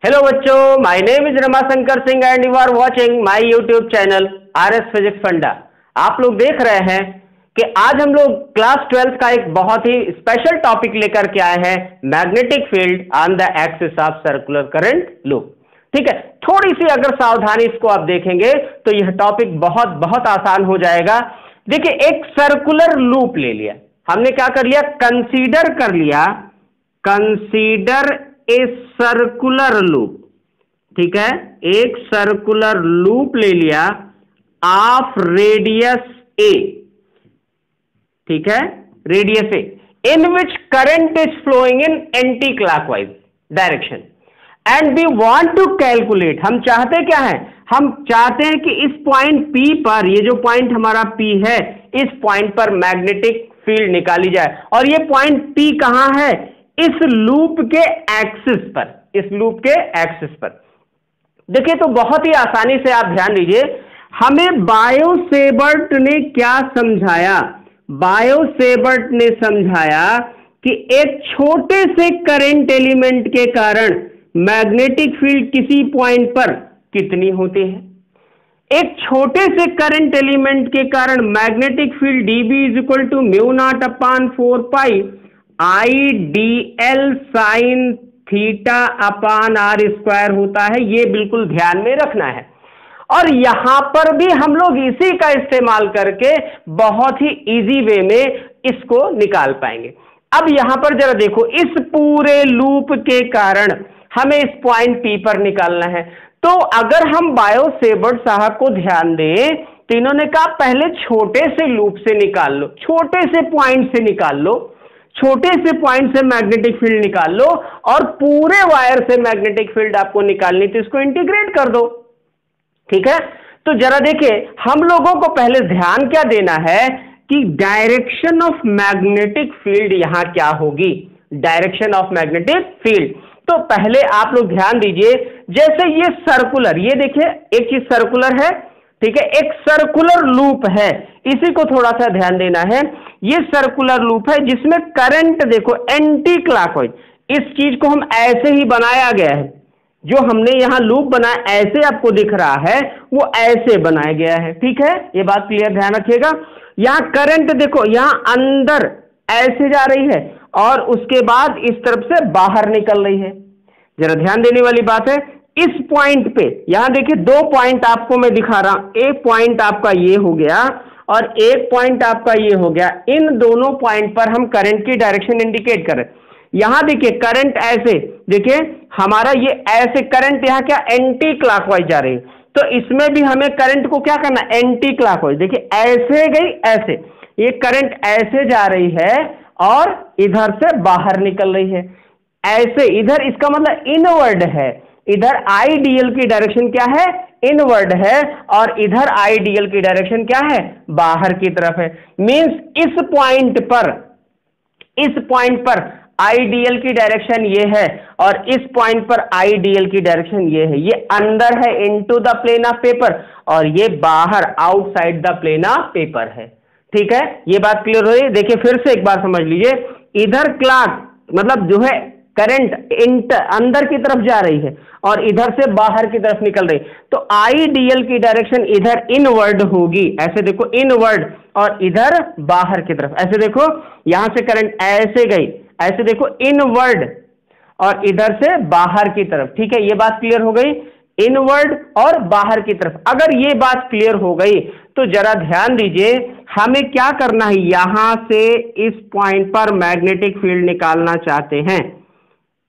Hello बच्चों, my name is Ramashankar Singh and you are watching my YouTube channel RS physics funda. आप लोग देख रहे हैं कि आज हम लोग क्लास 12 का एक बहुत ही स्पेशल टॉपिक लेकर के आए हैं, magnetic field on the axis of circular current loop. ठीक है, थोड़ी सी अगर सावधानी इसको आप देखेंगे तो यह टॉपिक बहुत बहुत आसान हो जाएगा। देखिए, एक सर्कुलर लूप ले लिया हमने, क्या कर लिया, कंसीडर कर लिया, कंसीडर ए सर्कुलर लूप। ठीक है, एक सर्कुलर लूप ले लिया ऑफ रेडियस ए। ठीक है, radius a in which current is flowing in anticlockwise direction and we want to calculate. हम चाहते क्या है, हम चाहते हैं कि इस पॉइंट P पर, ये जो पॉइंट हमारा P है, इस पॉइंट पर मैग्नेटिक फील्ड निकाली जाए। और ये पॉइंट P कहां है, इस लूप के एक्सिस पर, इस लूप के एक्सिस पर। देखिए, तो बहुत ही आसानी से आप ध्यान दीजिए, हमें बायो-सेवर्ट ने क्या समझाया, बायो-सेवर्ट ने समझाया कि एक छोटे से करंट एलिमेंट के कारण मैग्नेटिक फील्ड किसी पॉइंट पर कितनी होती है। एक छोटे से करंट एलिमेंट के कारण magnetic field dB = μ0/4π IDL sin θ/r² होता है। ये बिल्कुल ध्यान में रखना है। और यहां पर भी हम लोग इसी का इस्तेमाल करके बहुत ही इजी वे में इसको निकाल पाएंगे। अब यहां पर जरा देखो, इस पूरे लूप के कारण हमें इस पॉइंट P पर निकालना है। तो अगर हम बायो-सेवर्ट साहब को ध्यान दें तो इन्होंने कहा पहले छोटे से लूप से निकाल लो, छोटे से पॉइंट से निकाल लो, छोटे से पॉइंट से मैग्नेटिक फील्ड निकाल लो, और पूरे वायर से मैग्नेटिक फील्ड आपको निकालनी तो इसको इंटीग्रेट कर दो। ठीक है, तो जरा देखिए, हम लोगों को पहले ध्यान क्या देना है कि डायरेक्शन ऑफ मैग्नेटिक फील्ड यहां क्या होगी, डायरेक्शन ऑफ मैग्नेटिक फील्ड। तो पहले आप लोग ध्यान दीजिए, जैसे ये सर्कुलर, ये देखिए एक चीज सर्कुलर है, ठीक है, एक सर्कुलर लूप है, इसी को थोड़ा सा ध्यान देना है। ये सर्कुलर लूप है जिसमें करंट देखो एंटी क्लॉकवाइज, इस चीज को हम ऐसे ही बनाया गया है, जो हमने यहां लूप बनाया ऐसे आपको दिख रहा है, वो ऐसे बनाया गया है। ठीक है, ये बात क्लियर, ध्यान रखिएगा। यहां करंट देखो, यहां अंदर ऐसे जा रही है और उसके बाद इस तरफ से बाहर निकल रही है। जरा ध्यान देने वाली बात है, इस पॉइंट पे यहां देखिए दो पॉइंट आपको मैं दिखा रहा हूं, एक पॉइंट आपका ये हो गया और एक पॉइंट आपका ये हो गया। इन दोनों पॉइंट पर हम करंट की डायरेक्शन इंडिकेट कर रहे हैं। यहां देखिए करंट ऐसे, देखिए हमारा ये ऐसे करंट यहां क्या एंटी क्लॉकवाइज जा रही है, तो इसमें भी हमें करंट को क्या करना, एंटी क्लॉकवाइज। देखिए ऐसे गई, ऐसे, ये करंट ऐसे जा रही है और इधर से बाहर निकल रही है, ऐसे इधर, इसका मतलब इनवर्ड है। इधर आईडीएल की डायरेक्शन क्या है, इनवर्ड है, और इधर आईडीएल की डायरेक्शन क्या है, बाहर की तरफ है। मींस इस पॉइंट पर आईडीएल की डायरेक्शन ये है और इस पॉइंट पर आईडीएल की डायरेक्शन ये है। ये अंदर है into the plane of paper और ये बाहर outside the plane of paper है। ठीक है, ये बात क्लियर हो रही। देखिए फिर से एक बार समझ लीजिए, इधर क्लॉक मतलब जो है करंट अंदर की तरफ जा रही है और इधर से बाहर की तरफ निकल रही, तो आईडीएल की डायरेक्शन इधर इनवर्ड होगी, ऐसे देखो इनवर्ड, और इधर बाहर की तरफ, ऐसे देखो यहां से करंट ऐसे गई, ऐसे देखो इनवर्ड और इधर से बाहर की तरफ। ठीक है, ये बात क्लियर हो गई, इनवर्ड और बाहर की तरफ। अगर ये बात क्लियर हो गई तो जरा ध्यान दीजिए, हमें क्या करना है, यहां से इस पॉइंट पर मैग्नेटिक फील्ड निकालना चाहते हैं।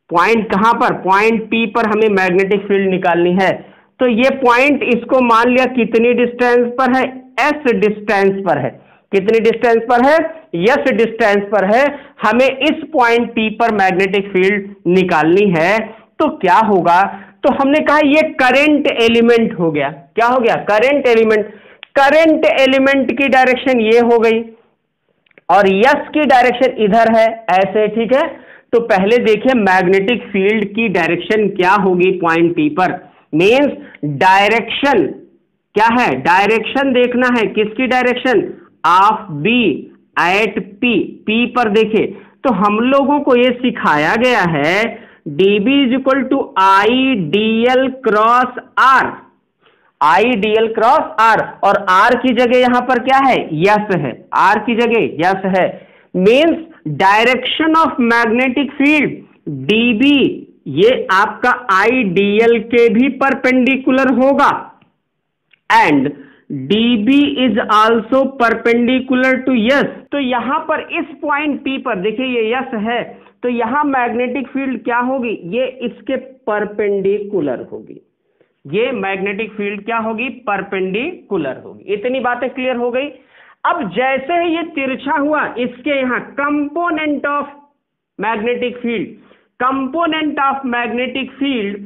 पॉइंट कहां पर, पॉइंट P पर हमें मैग्नेटिक फील्ड निकालनी है। तो ये पॉइंट, इसको मान लिया कितनी डिस्टेंस पर है, S डिस्टेंस पर है। कितनी डिस्टेंस पर है, S डिस्टेंस पर है। हमें इस पॉइंट P पर मैग्नेटिक फील्ड निकालनी है। तो क्या होगा, तो हमने कहा ये करंट एलिमेंट हो गया। क्या हो गया, करंट एलिमेंट। करंट एलिमेंट की डायरेक्शन ये हो गई और S की डायरेक्शन इधर है, ऐसे। ठीक है, तो पहले देखिए मैग्नेटिक फील्ड की डायरेक्शन क्या होगी पॉइंट P पर। मींस डायरेक्शन क्या है, डायरेक्शन देखना है, किसकी direction, of B at P पर। देखिए, तो हम लोगों को ये सिखाया गया है dB is equal to I D L cross R, I D L cross R, और आर की जगह यहां पर क्या है, यस है, आर की जगह यस है, means direction of magnetic field dB ये आपका आई डी एल के भी परपेंडिकुलर होगा, and dB is also perpendicular to yes. तो यहां पर इस पॉइंट P पर देखिए ये यस है, तो यहां मैग्नेटिक फील्ड क्या होगी, ये इसके परपेंडिकुलर होगी, ये मैग्नेटिक फील्ड क्या होगी, परपेंडिकुलर होगी। इतनी बातें क्लियर हो गई। अब जैसे ही ये तिरछा हुआ, इसके यहां component of magnetic field, component of magnetic field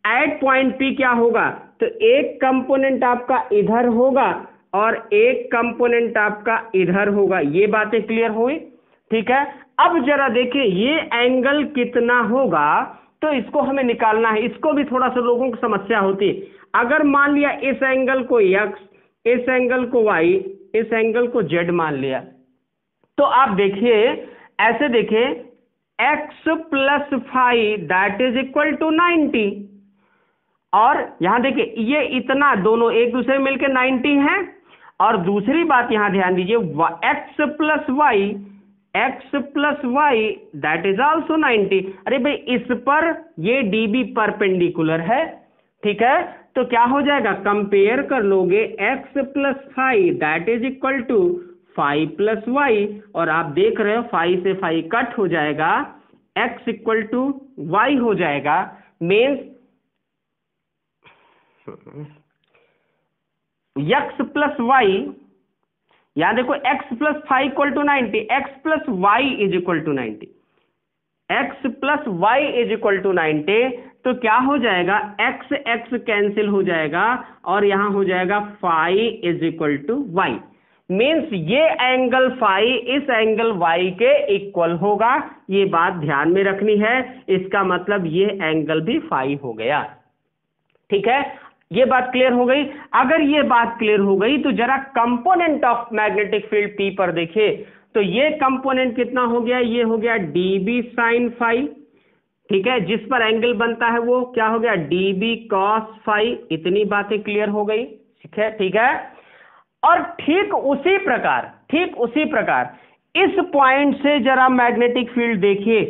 at point P क्या होगा, तो एक कंपोनेंट आपका इधर होगा और एक कंपोनेंट आपका इधर होगा। ये बातें क्लियर हुई, ठीक है। अब जरा देखिए ये एंगल कितना होगा, तो इसको हमें निकालना है। इसको भी थोड़ा सा लोगों को समस्या होती है। अगर मान लिया इस एंगल को x, इस एंगल को y, इस एंगल को z मान लिया, तो आप देखिए ऐसे देखिए x plus five that is equal to 90, और यहां देखिए ये इतना दोनों एक दूसरे में मिलकर 90 है। और दूसरी बात यहां ध्यान दीजिए x plus Y that is also 90। अरे भाई इस पर ये dB परपेंडिकुलर है, ठीक है, तो क्या हो जाएगा, कंपेयर कर लोगे x plus five that is equal to 5 plus Y, और आप देख रहे हो 5 से 5 कट हो जाएगा, x इक्वल टू वाई हो जाएगा, मीन्स x प्लस वाई, यहां देखो x plus five equal to 90, x plus Y is equal to 90, x plus Y is equal to 90, तो क्या हो जाएगा, x x कैंसिल हो जाएगा और यहां हो जाएगा five is equal to Y, means ये एंगल फाइव इस एंगल y के इक्वल होगा। ये बात ध्यान में रखनी है, इसका मतलब ये एंगल भी फाइव हो गया, ठीक है। ये बात क्लियर हो गई। अगर ये बात क्लियर हो गई तो जरा component of magnetic field P पर देखिए, तो ये कंपोनेंट कितना हो गया, ये हो गया dB साइन फाइव, ठीक है, जिस पर एंगल बनता है वो क्या हो गया, dB कॉस फाइव। इतनी बातें क्लियर हो गई, ठीक है, ठीक है। और ठीक उसी प्रकार इस पॉइंट से जरा मैग्नेटिक फील्ड देखिए,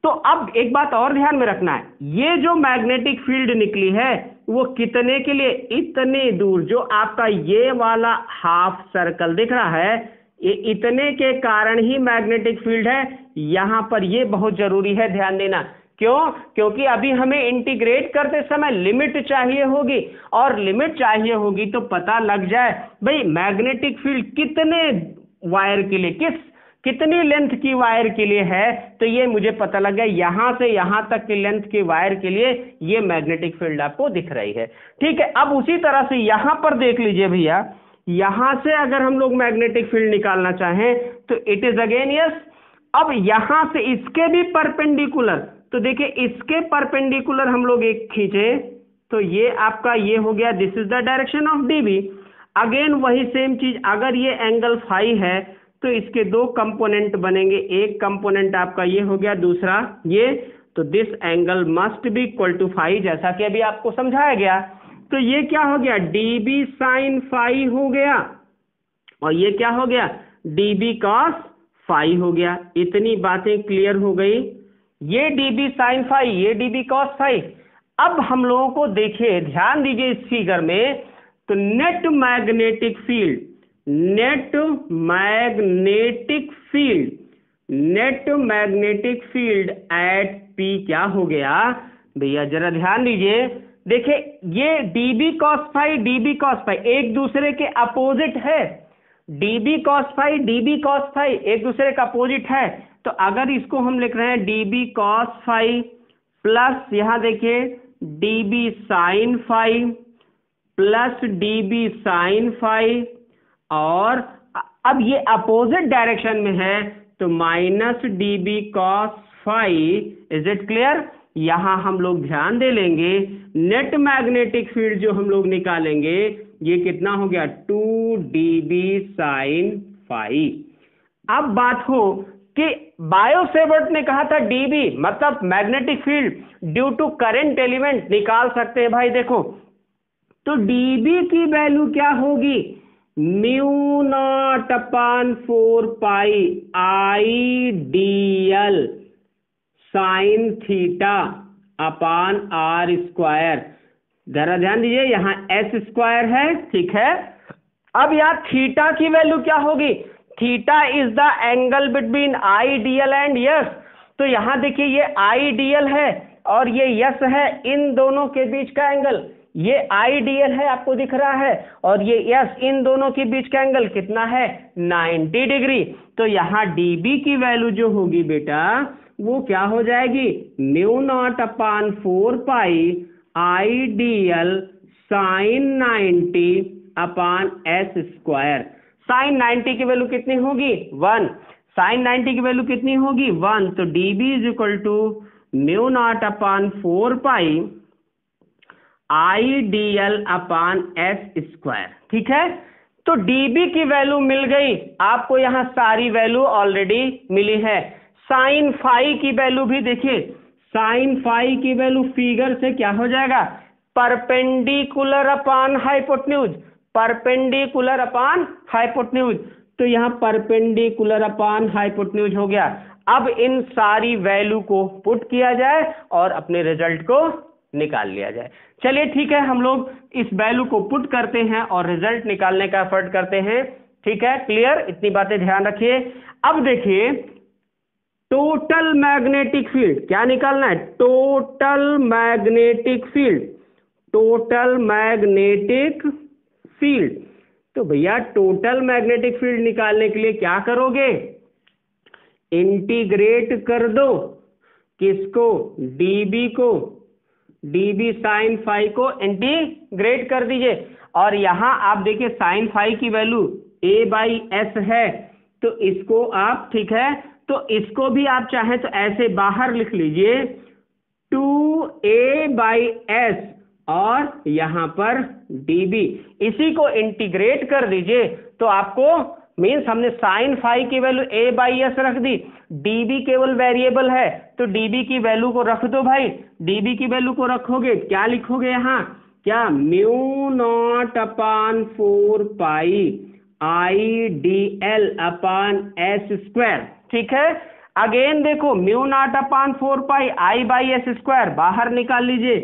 तो अब एक बात और ध्यान में रखना है, ये जो मैग्नेटिक फील्ड निकली है वो कितने के लिए, इतने दूर, जो आपका ये वाला हाफ सर्कल दिख रहा है, ये इतने के कारण ही मैग्नेटिक फील्ड है। यहां पर ये बहुत जरूरी है, ध्यान देना। क्यों, क्योंकि अभी हमें इंटीग्रेट करते समय लिमिट चाहिए होगी, और लिमिट चाहिए होगी तो पता लग जाए भाई मैग्नेटिक फील्ड कितने वायर के लिए, कितनी लेंथ की वायर के लिए है, तो ये मुझे पता लग गया, यहां से यहां तक की लेंथ की वायर के लिए ये मैग्नेटिक फील्ड आपको दिख रही है, ठीक है। अब उसी तरह से यहां पर देख लीजिए भैया, यहां से अगर हम लोग मैग्नेटिक फील्ड निकालना चाहें तो इट इज अगेन यस। अब यहां से इसके भी परपेंडिकुलर, तो देखिए इसके परपेंडिकुलर हम लोग एक खींचे तो ये आपका ये हो गया, this is the direction of dB। Again वही सेम चीज, अगर ये एंगल फाइव है तो इसके दो कंपोनेंट बनेंगे, एक कंपोनेंट आपका ये हो गया, दूसरा ये, तो this angle must be equal to five, जैसा कि अभी आपको समझाया गया। तो ये क्या हो गया, dB साइन फाइव हो गया, और ये क्या हो गया, dB कॉस फाइव हो गया। इतनी बातें क्लियर हो गई, ये dB साइन फाइव, ये dB कॉस फाइव। अब हम लोगों को देखिए, ध्यान दीजिए इस फिगर में, तो net magnetic field eight P क्या हो गया भैया, जरा ध्यान दीजिए। देखिए ये dB cos फाइव एक दूसरे के अपोजिट है, dB cos फाइव एक दूसरे का अपोजिट है। तो अगर इसको हम लिख रहे हैं dB cos फाइव प्लस यहां देखिए dB sin five plus dB sin five, और अब ये अपोजिट डायरेक्शन में है तो minus dB cos five. Is it clear? यहां हम लोग ध्यान दे लेंगे, नेट मैग्नेटिक फील्ड जो हम लोग निकालेंगे ये कितना हो गया, 2 dB sin फाइव। अब बात हो कि बायोसेवर्ट ने कहा था डीबी मतलब magnetic field due to current element निकाल सकते हैं भाई। देखो तो डीबी की वैल्यू क्या होगी, mu not upon 4 pi I D L sine theta upon R square. जरा ध्यान दीजिए यहां एस स्क्वायर है, ठीक है। अब यहां थीटा की वैल्यू क्या होगी, theta is the angle between I D L and yes. तो यहां देखिए ये आई डी एल है और ये यस है, इन दोनों के बीच का एंगल, ये आई डी एल है आपको दिख रहा है और ये यस, इन दोनों के बीच का एंगल कितना है 90 डिग्री। तो यहां डीबी की वैल्यू जो होगी बेटा वो क्या हो जाएगी, mu not upon 4 pi I D L sine 90 upon S square. Sine 90 की वैल्यू कितनी होगी 1, साइन 90 की वैल्यू कितनी होगी 1, तो dB is equal to mu not upon 4 pi I D L upon S square, ठीक है। तो dB की वैल्यू मिल गई आपको, यहां सारी वैल्यू ऑलरेडी मिली है। साइन फाई की वैल्यू भी देखिए, साइन फाई की वैल्यू फिगर से क्या हो जाएगा, परपेंडिकुलर अपान हाइपोटेन्यूज, परपेंडिकुलर अपान हाइपोटेन्यूज। तो यहां परपेंडिकुलर अपान हाइपोटेन्यूज हो गया। अब इन सारी वैल्यू को पुट किया जाए और अपने रिजल्ट को निकाल लिया जाए। चलिए ठीक है, हम लोग इस वैल्यू को पुट करते हैं और रिजल्ट निकालने का एफर्ट करते हैं, ठीक है। क्लियर, इतनी बातें ध्यान रखिए। अब देखिए टोटल मैग्नेटिक फील्ड क्या निकालना है, total magnetic field, total magnetic field. तो भैया टोटल मैग्नेटिक फील्ड निकालने के लिए क्या करोगे, इंटीग्रेट कर दो किसको, डीबी को, डीबी साइन फाई को इंटीग्रेट कर दीजिए। और यहां आप देखिए साइन फाई की वैल्यू ए बाई एस है, तो इसको आप, ठीक है, तो इसको भी आप चाहें तो ऐसे बाहर लिख लीजिए 2a बाई एस और यहां पर dB, इसी को इंटीग्रेट कर दीजिए तो आपको मीन्स हमने साइन फाई की वैल्यू a बाई एस रख दी, dB केवल वेरिएबल है तो dB की वैल्यू को रख दो भाई। dB की वैल्यू को रखोगे क्या लिखोगे यहां, क्या mu naught upon 4 pi I D L upon S square, ठीक है। अगेन देखो mu naught upon 4 pi I by S square बाहर निकाल लीजिए,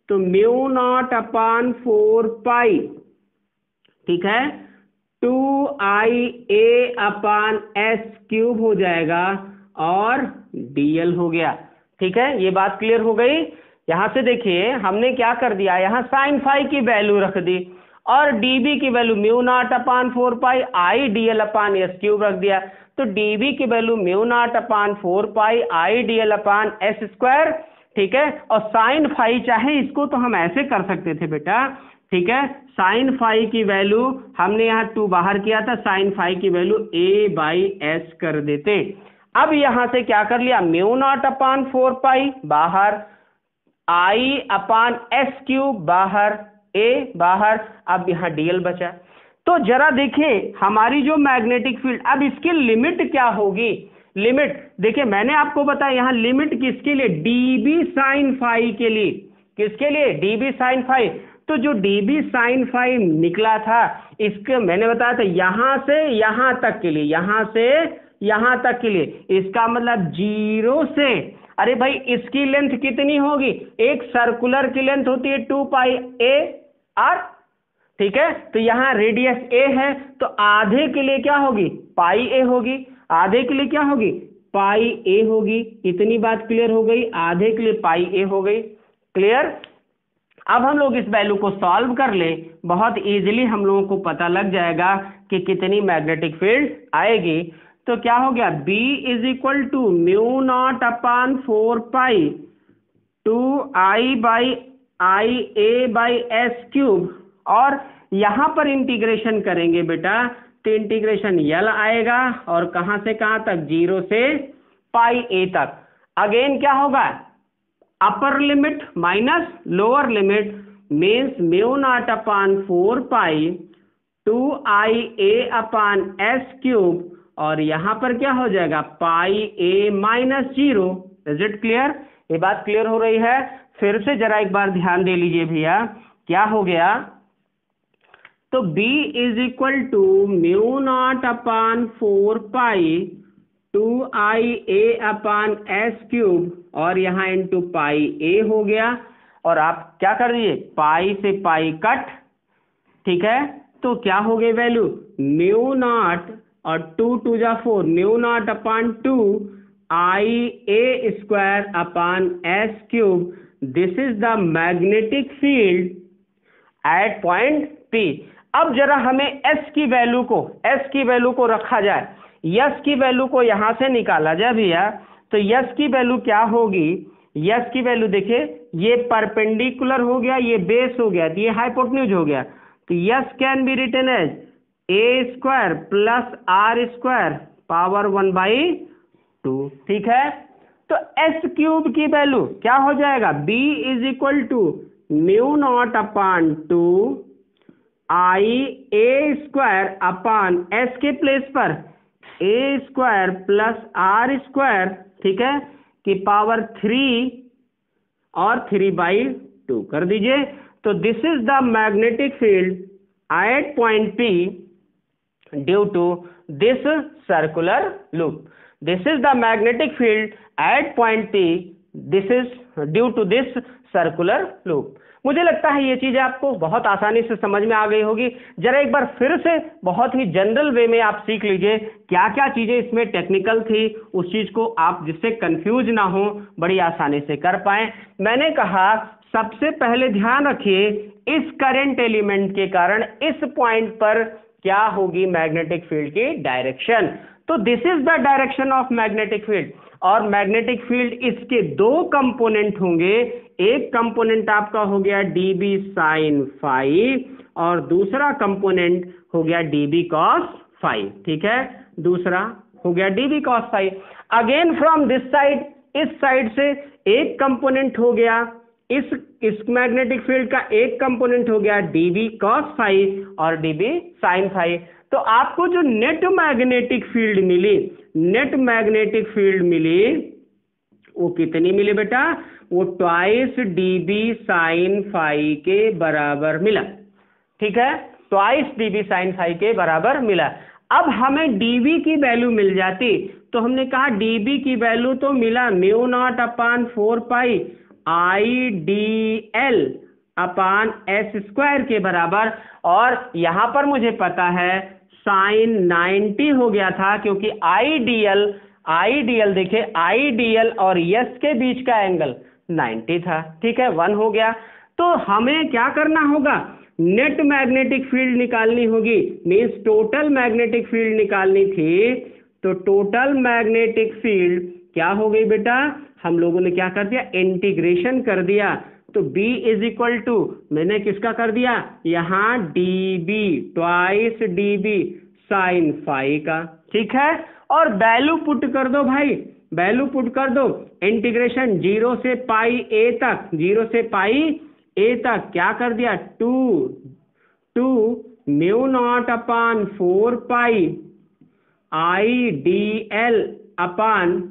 तो म्यू नॉट अपान 4 पाई, ठीक है, 2ia अपान एस क्यूब हो जाएगा और dl हो गया, ठीक है। ये बात क्लियर हो गई। यहां से देखिए हमने क्या कर दिया, यहां साइन फाई की वैल्यू रख दी और dB की value mu naught upon 4 pi आई dl अपान एस क्यूब रख दिया, तो dB की value mu naught upon 4 pi आई dl अपान एस स्क्वायर, ठीक है। और साइन फाई चाहे इसको तो हम ऐसे कर सकते थे बेटा, ठीक है, साइन फाई की वैल्यू हमने यहाँ 2 बाहर किया था, साइन फाई की वैल्यू a बाई एस कर देते। अब यहां से क्या कर लिया, म्यू नॉट अपान 4 पाई बाहर, आई अपान एस क्यूब बाहर, a बाहर, अब यहाँ dl बचा। तो जरा देखिए हमारी जो मैग्नेटिक फील्ड, अब इसकी लिमिट क्या होगी, लिमिट देखिए मैंने आपको बताया यहाँ लिमिट किसके लिए, dB साइन फाई के लिए, किसके लिए, dB साइन फाई। तो जो dB साइन फाई निकला था इसके मैंने बताया था यहां से यहां तक के लिए, यहां से यहां तक के लिए, इसका मतलब 0 से, अरे भाई इसकी लेंथ कितनी होगी, एक सर्कुलर की लेंथ होती है 2 पाई a r, ठीक है। तो यहाँ रेडियस a है तो आधे के लिए क्या होगी, पाई a होगी, आधे के लिए क्या होगी, पाई a होगी। इतनी बात क्लियर हो गई, आधे के लिए पाई a हो गई, क्लियर। अब हम लोग इस वैल्यू को सॉल्व कर ले, बहुत इजीली हम लोगों को पता लग जाएगा कि कितनी मैग्नेटिक फील्ड आएगी। तो क्या हो गया, B is equal to mu not upon 4 pi 2i by I A by S cube, और यहां पर इंटीग्रेशन करेंगे बेटा तो इंटीग्रेशन यल आएगा और कहां से कहां तक, 0 से पाई a तक। अगेन क्या होगा, upper limit minus lower limit means mu not upon 4 pi 2ia upon S cube और यहां पर क्या हो जाएगा pi a minus 0। Is it clear? ये बात क्लियर हो रही है? फिर से जरा एक बार ध्यान दे लीजिए भैया, क्या हो गया, तो b is equal to mu not upon 4 pi 2ia upon S cube और यहाँ इंटू पाई ए हो गया। और आप क्या कर दिए, पाई से पाई कट, ठीक है, तो क्या हो गई वैल्यू, म्यू नॉट और 2 2 जा 4, mu naught upon 2 I A square upon S cube. This is the magnetic field at point P। अब जरा हमें S की वैल्यू को रखा जाए, S की वैल्यू को यहां से निकाला जाए भैया, तो S की वैल्यू क्या होगी, S की वैल्यू देखिए, ये परपेंडिकुलर हो गया, ये बेस हो गया, ये हाइपोटेन्यूज हो गया, तो S can be written as a square plus R square power 1/2, ठीक है। तो S क्यूब की वैल्यू क्या हो जाएगा, B is equal to mu not upon 2 I A square upon S के प्लेस पर A square plus R square, ठीक है, की पावर 3 और 3/2 कर दीजिए। तो this is the magnetic field at point P due to this circular loop. This is the magnetic field at point P, this is due to this circular loop. मुझे लगता है ये चीजें आपको बहुत आसानी से समझ में आ गई होगी। जरा एक बार फिर से बहुत ही जनरल वे में आप सीख लीजिए क्या क्या चीजें इसमें टेक्निकल थी, उस चीज को आप जिससे कंफ्यूज ना हो, बड़ी आसानी से कर पाए। मैंने कहा सबसे पहले ध्यान रखिए इस करंट एलिमेंट के कारण इस पॉइंट पर क्या होगी मैग्नेटिक फील्ड की डायरेक्शन। तो this is the direction of magnetic field. और मैग्नेटिक फील्ड इसके दो कंपोनेंट होंगे, एक कंपोनेंट आपका हो गया dB sin phi और दूसरा कंपोनेंट हो गया dB cos phi, ठीक है, दूसरा हो गया dB cos phi। Again from this side, इस साइड से एक कंपोनेंट हो गया, इस मैग्नेटिक फील्ड का एक कंपोनेंट हो गया dB cos phi और dB sin phi। तो आपको जो नेट मैग्नेटिक फील्ड मिली, वो कितनी मिली बेटा, वो 2 dB sin phi के बराबर मिला, ठीक है, 2 dB sin phi के बराबर मिला। अब हमें dB की वैल्यू मिल जाती, तो हमने कहा dB की वैल्यू तो मिला म्यू नॉट अपान 4 पाई IDL अपान एस स्क्वायर के बराबर। और यहां पर मुझे पता है साइन 90 हो गया था, क्योंकि आइडियल देखिए, आइडियल और यस के बीच का एंगल 90 था, ठीक है, 1 हो गया। तो हमें क्या करना होगा, नेट मैग्नेटिक फील्ड निकालनी होगी, मींस टोटल मैग्नेटिक फील्ड निकालनी थी। तो टोटल मैग्नेटिक फील्ड क्या हो गई बेटा, हम लोगों ने क्या कर दिया, इंटीग्रेशन कर दिया। तो B इज इक्वल टू, मैंने किसका कर दिया, यहां dB 2 dB sin phi का, ठीक है, और वैल्यू पुट कर दो भाई, वैल्यू पुट कर दो, इंटीग्रेशन 0 से पाई a तक, 0 से पाई a तक क्या कर दिया, 2 म्यू नॉट अपान 4 पाई IDL अपान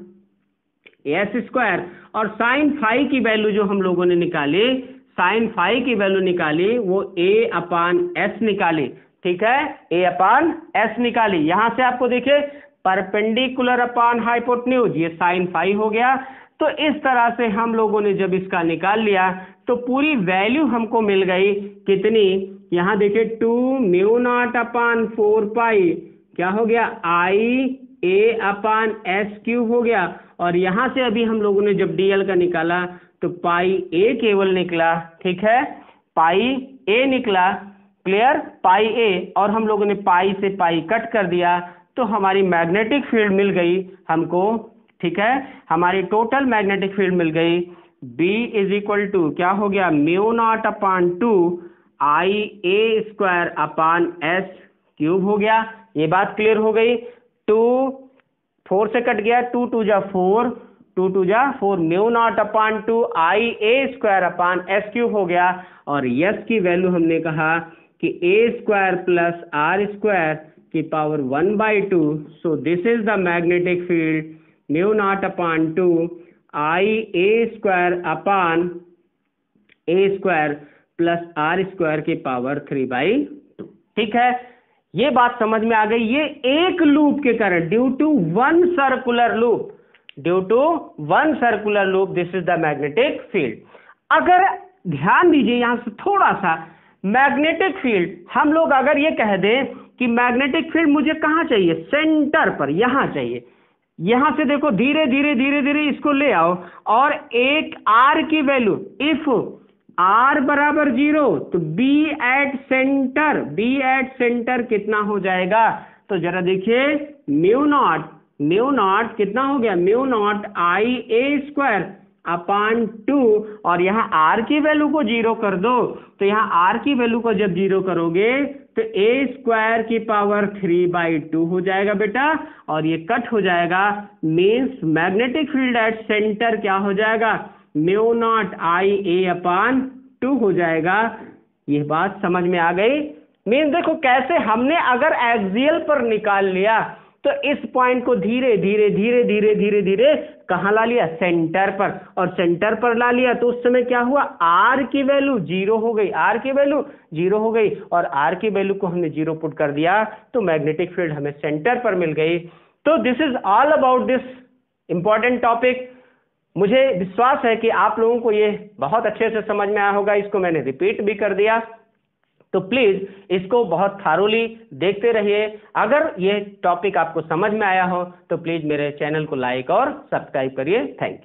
एस स्क्वायर। और साइन फाई की वैल्यू जो हम लोगों ने निकाली, साइन फाई की वैल्यू निकाली, वो a अपान एस निकाली, ठीक है, a अपान एस निकाली। यहां से आपको देखिए परपेंडिकुलर अपान हाइपोटेन्यूज, ये साइन फाई हो गया। तो इस तरह से हम लोगों ने जब इसका निकाल लिया तो पूरी वैल्यू हमको मिल गई कितनी, यहां देखिए 2 म्यू नॉट अपान 4 पाई क्या हो गया, IA अपान एस क्यूब हो गया। और यहां से अभी हम लोगों ने जब DL का निकाला तो पाई A केवल निकला, ठीक है, पाई A निकला, क्लियर, पाई A। और हम लोगों ने पाई से पाई कट कर दिया, तो हमारी मैग्नेटिक फील्ड मिल गई हमको, ठीक है, हमारी टोटल मैग्नेटिक फील्ड मिल गई। B इज इक्वल टू क्या हो गया, mu naught upon 2 IA square upon S cube हो गया। ये बात क्लियर हो गई। 2 4 से कट गया, 2 2 जा 4, 2 2 जा 4, mu naught upon 2 IA square upon S cube हो गया। और यस की वैल्यू हमने कहा कि a square plus R square की power 1/2. So this is the magnetic field mu not upon 2 I A square upon A square plus R square की power 3/2. ठीक है, ये बात समझ में आ गई. ये एक लूप के कारण, due to one circular loop, this is the magnetic field. अगर ध्यान दीजिए यहां से थोड़ा सा, मैग्नेटिक फील्ड हम लोग अगर ये कह दें कि मैग्नेटिक फील्ड मुझे कहां चाहिए, सेंटर पर, यहां चाहिए. यहां से देखो धीरे धीरे इसको ले आओ और एक आर की वैल्यू, इफ आर बराबर 0 तो बी एट सेंटर कितना हो जाएगा. तो जरा देखिए, म्यू नॉट कितना हो गया, mu not I A square upon 2, और यहाँ आर की वैल्यू को 0 कर दो. तो यहाँ आर की वैल्यू को जब 0 करोगे तो ए स्क्वायर की पावर 3/2 हो जाएगा बेटा, और ये कट हो जाएगा. Means magnetic field at centre क्या हो जाएगा, mu not I A upon 2 हो जाएगा. ये बात समझ में आ गई. मीन्स देखो कैसे हमने अगर एक्सियल पर निकाल लिया तो इस पॉइंट को धीरे धीरे कहां ला लिया, सेंटर पर, और सेंटर पर ला लिया तो उस समय क्या हुआ, आर की वैल्यू 0 हो गई, और आर की वैल्यू को हमने 0 पुट कर दिया तो मैग्नेटिक फील्ड हमें सेंटर पर मिल गई. तो this is all about this important topic. मुझे विश्वास है कि आप लोगों को ये बहुत अच्छे से समझ में आया होगा. इसको मैंने रिपीट भी कर दिया, तो प्लीज इसको बहुत थारोली देखते रहिए. अगर ये टॉपिक आपको समझ में आया हो तो प्लीज मेरे चैनल को लाइक और सब्सक्राइब करिए. Thank you.